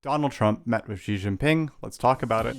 Donald Trump met with Xi Jinping. Let's talk about it.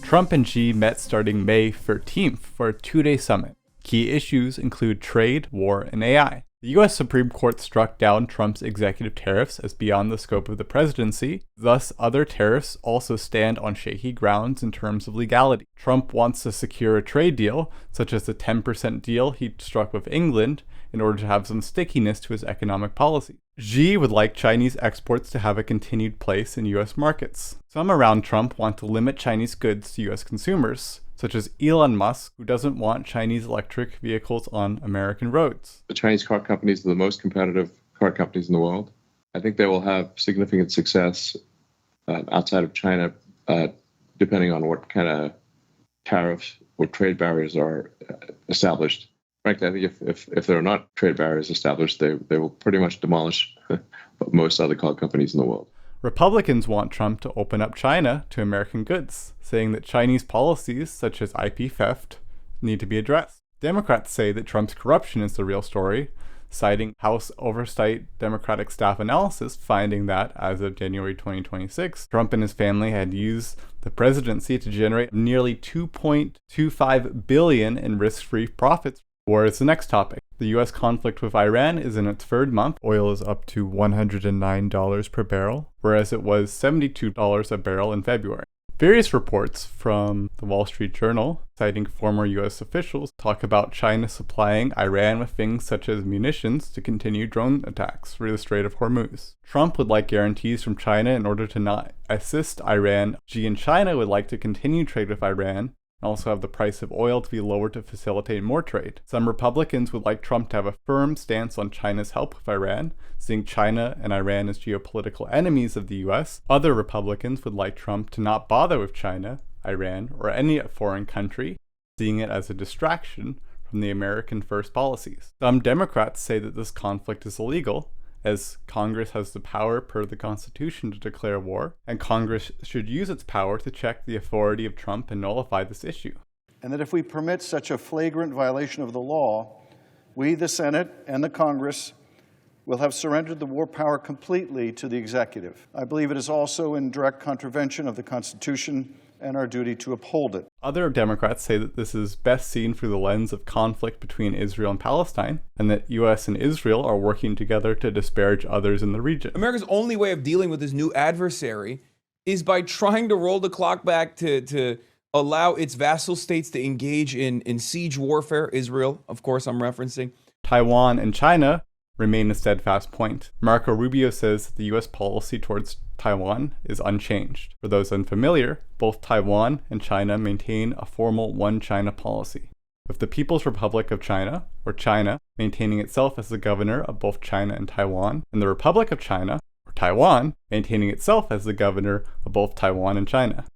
Trump and Xi met starting May 13th for a two-day summit. Key issues include trade, war, and AI. The U.S. Supreme Court struck down Trump's executive tariffs as beyond the scope of the presidency. Thus, other tariffs also stand on shaky grounds in terms of legality. Trump wants to secure a trade deal, such as the 10% deal he struck with England, in order to have some stickiness to his economic policy. Xi would like Chinese exports to have a continued place in U.S. markets. Some around Trump want to limit Chinese goods to U.S. consumers, such as Elon Musk, who doesn't want Chinese electric vehicles on American roads. The Chinese car companies are the most competitive car companies in the world. I think they will have significant success outside of China, depending on what kind of tariffs or trade barriers are established. Frankly, I think if there are not trade barriers established, they will pretty much demolish most other car companies in the world. Republicans want Trump to open up China to American goods, saying that Chinese policies, such as IP theft, need to be addressed. Democrats say that Trump's corruption is the real story, citing House Oversight Democratic staff analysis finding that, as of January 2026, Trump and his family had used the presidency to generate nearly $2.25 billion in risk-free profits. War is the next topic. The U.S. conflict with Iran is in its third month. Oil is up to $109 per barrel, whereas it was $72 a barrel in February. Various reports from the Wall Street Journal, citing former U.S. officials, talk about China supplying Iran with things such as munitions to continue drone attacks through the Strait of Hormuz. Trump would like guarantees from China in order to not assist Iran. Xi and China would like to continue trade with Iran, and also have the price of oil to be lowered to facilitate more trade. Some Republicans would like Trump to have a firm stance on China's help with Iran, seeing China and Iran as geopolitical enemies of the US. Other Republicans would like Trump to not bother with China, Iran, or any foreign country, seeing it as a distraction from the American First policies. Some Democrats say that this conflict is illegal, as Congress has the power per the Constitution to declare war, and Congress should use its power to check the authority of Trump and nullify this issue. And that if we permit such a flagrant violation of the law, we, the Senate and the Congress, will have surrendered the war power completely to the executive. I believe it is also in direct contravention of the Constitution and our duty to uphold it. Other Democrats say that this is best seen through the lens of conflict between Israel and Palestine, and that US and Israel are working together to disparage others in the region. America's only way of dealing with this new adversary is by trying to roll the clock back to allow its vassal states to engage in siege warfare. Israel, of course, I'm referencing. Taiwan and China remain a steadfast point. Marco Rubio says that the US policy towards Taiwan is unchanged. For those unfamiliar, both Taiwan and China maintain a formal one China policy, with the People's Republic of China, or China, maintaining itself as the governor of both China and Taiwan, and the Republic of China, or Taiwan, maintaining itself as the governor of both Taiwan and China.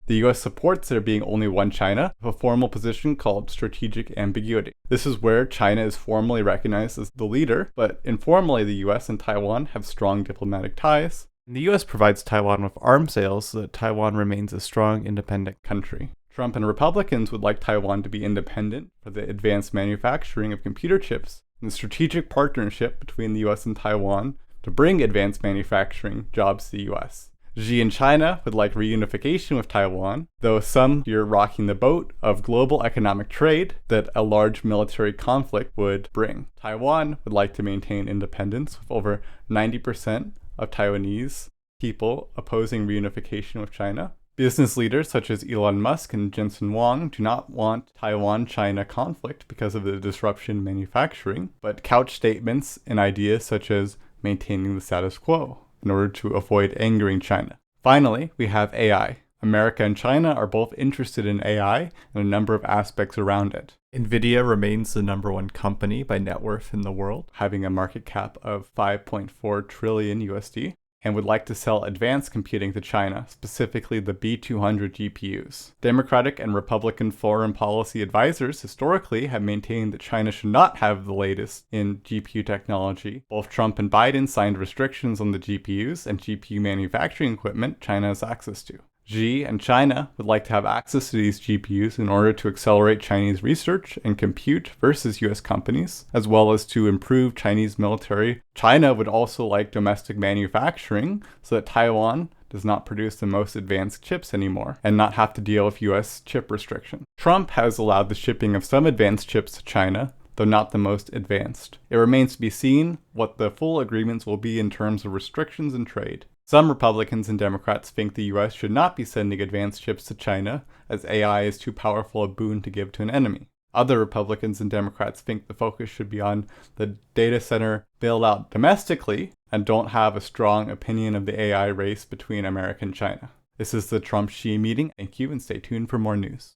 The US supports there being only one China, with a formal position called strategic ambiguity. This is where China is formally recognized as the leader, but informally the US and Taiwan have strong diplomatic ties. And the US provides Taiwan with arms sales so that Taiwan remains a strong, independent country. Trump and Republicans would like Taiwan to be independent for the advanced manufacturing of computer chips and the strategic partnership between the US and Taiwan to bring advanced manufacturing jobs to the US. Xi and China would like reunification with Taiwan, though some fear rocking the boat of global economic trade that a large military conflict would bring. Taiwan would like to maintain independence, with over 90% of Taiwanese people opposing reunification with China. Business leaders such as Elon Musk and Jensen Huang do not want Taiwan-China conflict because of the disruption in manufacturing, but couch statements in ideas such as maintaining the status quo in order to avoid angering China. Finally, we have AI. America and China are both interested in AI and a number of aspects around it. NVIDIA remains the #1 company by net worth in the world, having a market cap of $5.4 trillion USD, and would like to sell advanced computing to China, specifically the B200 GPUs. Democratic and Republican foreign policy advisors historically have maintained that China should not have the latest in GPU technology. Both Trump and Biden signed restrictions on the GPUs and GPU manufacturing equipment China has access to. Xi and China would like to have access to these GPUs in order to accelerate Chinese research and compute versus US companies, as well as to improve Chinese military. China would also like domestic manufacturing so that Taiwan does not produce the most advanced chips anymore and not have to deal with US chip restriction. Trump has allowed the shipping of some advanced chips to China, though not the most advanced. It remains to be seen what the full agreements will be in terms of restrictions and trade. Some Republicans and Democrats think the US should not be sending advanced chips to China, as AI is too powerful a boon to give to an enemy. Other Republicans and Democrats think the focus should be on the data center build out domestically and don't have a strong opinion of the AI race between America and China. This is the Trump-Xi meeting. Thank you and stay tuned for more news.